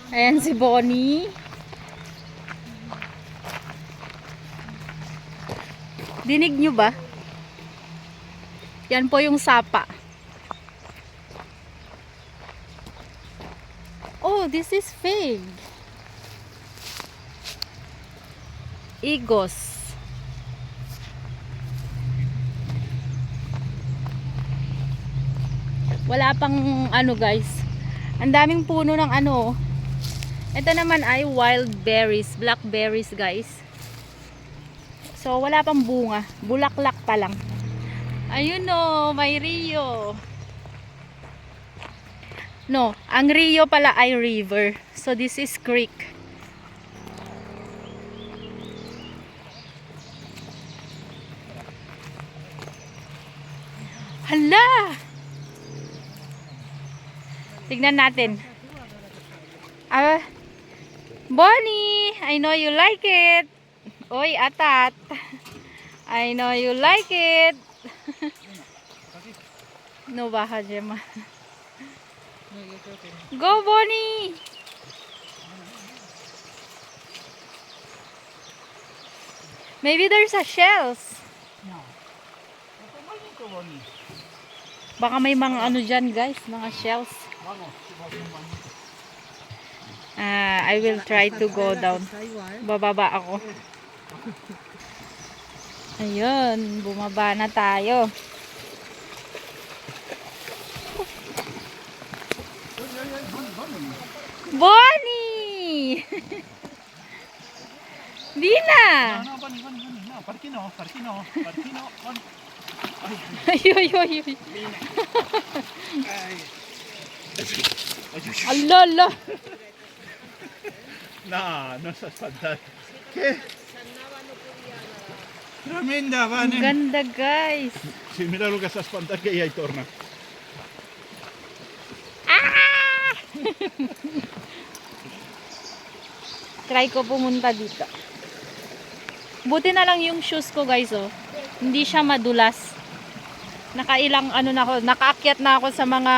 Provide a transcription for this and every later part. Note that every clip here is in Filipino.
Ayan si Bonnie. Dinig nyo ba? Yan po yung sapa. Oh, this is fig. Igos. Wala pang ano guys. Ang daming puno ng ano. Ito naman ay wild berries, blackberries guys. So wala pang bunga, bulaklak pa lang. Ayun o, may Rio. No, ang Rio pala ay river. So this is creek. Hala! Tignan natin. Bonnie, I know you like it. Oy, atat. I know you like it. No baja, Gemma. Go, Bonnie! Maybe there's a shells. Baka may mga ano dyan guys, mga shells. I will try to go down. Bababa ako. Ayun, bumaba na tayo. Bonnie! Dina! Partino. Ay. Alala! No sa espantar. ¿Qué? Tremenda, Ang Vanem. ganda guys. Sí, mira lo que se espantar que ahí torna. Ah! Try ko pumunta dito. Buti na lang yung shoes ko guys oh. Hindi siya madulas. Nakailang ano na ako, nakaakyat na ako sa mga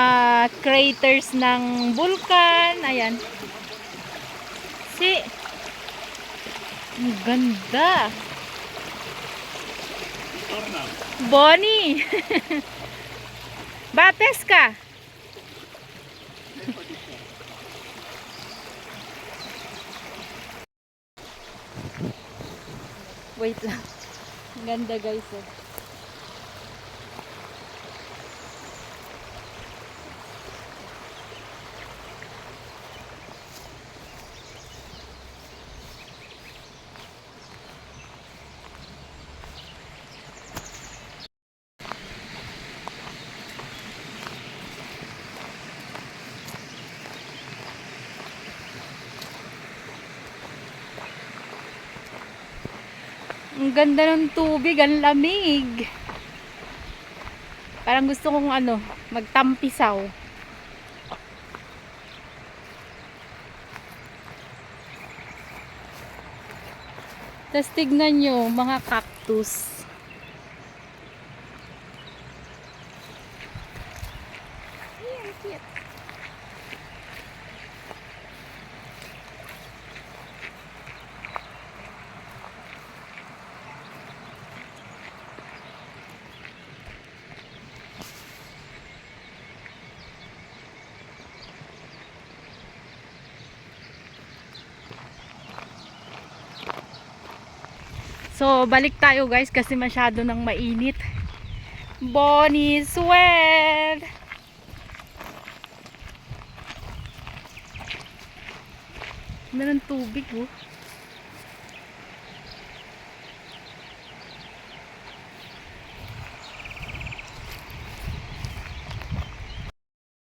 craters ng vulkan. Ayan. See? Ang ganda. Torna. Bonnie! Bates ka! Wait lang. Ang ganda guys oh. Ang ganda ng tubig, ang lamig. Parang gusto kong ano, magtampisaw. Tapos tignan nyo, mga cactus. Ayan, cute. So, balik tayo guys kasi masyado nang mainit. Bonnie sweat! Ganda ng tubig oh.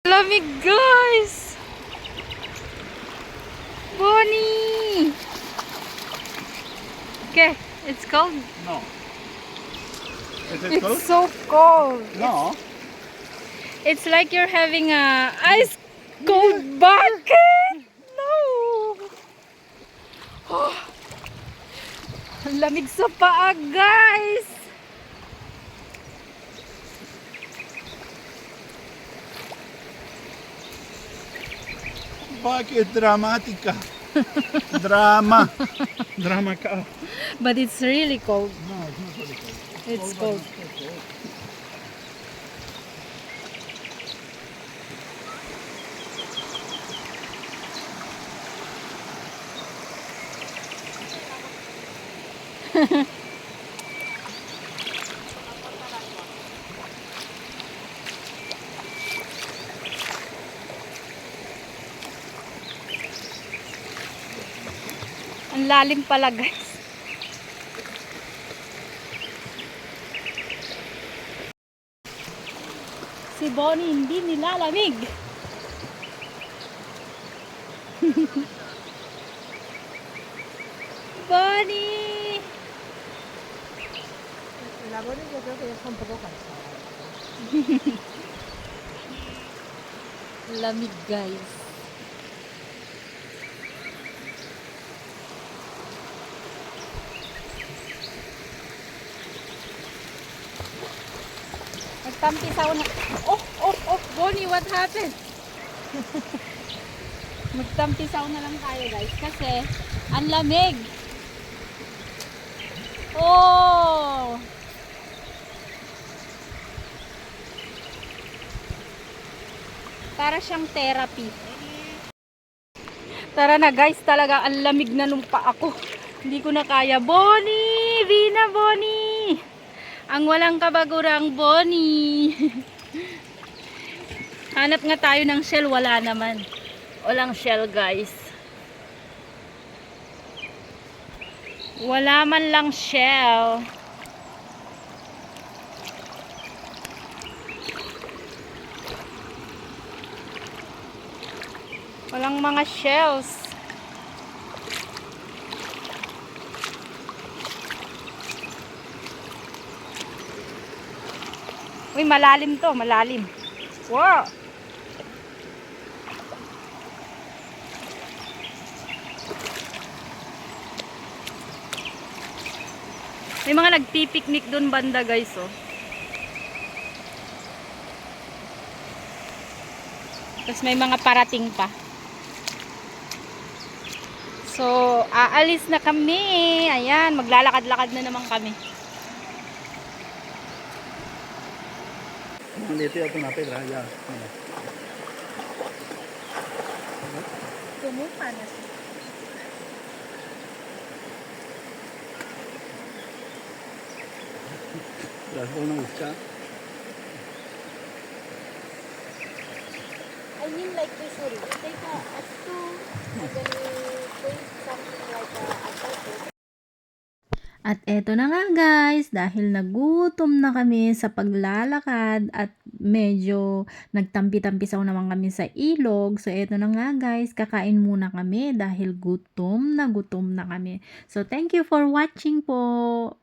Lamig guys! Bonnie! Okay. It's cold. No. Is it It's cold? so cold. No. It's like you're having a ice cold bucket. No. Oh. Ang lamig sa paa, guys. Bakit dramatica? Drama. Drama ka. But it's really cold. No, it's not really cold. It's cold. Ang lalim pala, guys. Si Bonnie hindi nilalamig. Bonnie! La Bonnie yo creo que ya está un poco cansada. Lamig, guys. Nagtampisaw na. Oh, Bonnie, what happened? Magtampisaw na lang tayo, guys, kasi ang lamig. Oh! Para siyang therapy. Tara na, guys, talaga ang lamig na nung pa ako. Hindi ko na kaya. Bonnie! Vina, Bonnie! Ang walang kabagurang Bonnie. Hanap nga tayo ng shell, wala naman. Walang shell, guys. Wala man lang shell. Walang mga shells. Uy, malalim to, malalim. Wow! May mga nagpipiknik doon banda, guys, oh. Tapos may mga parating pa. So, aalis na kami. Ayan, maglalakad-lakad na naman kami. Dito yung tunapin, ya. Tumupa na siya. Las una ucha. I mean like this one. You take a spoon and then you put something like a pepper. At eto na nga, guys, dahil nagutom na kami sa paglalakad at medyo nagtampi-tampisaw naman kami sa ilog. So eto na nga, guys, kakain muna kami dahil gutom na kami. So thank you for watching po.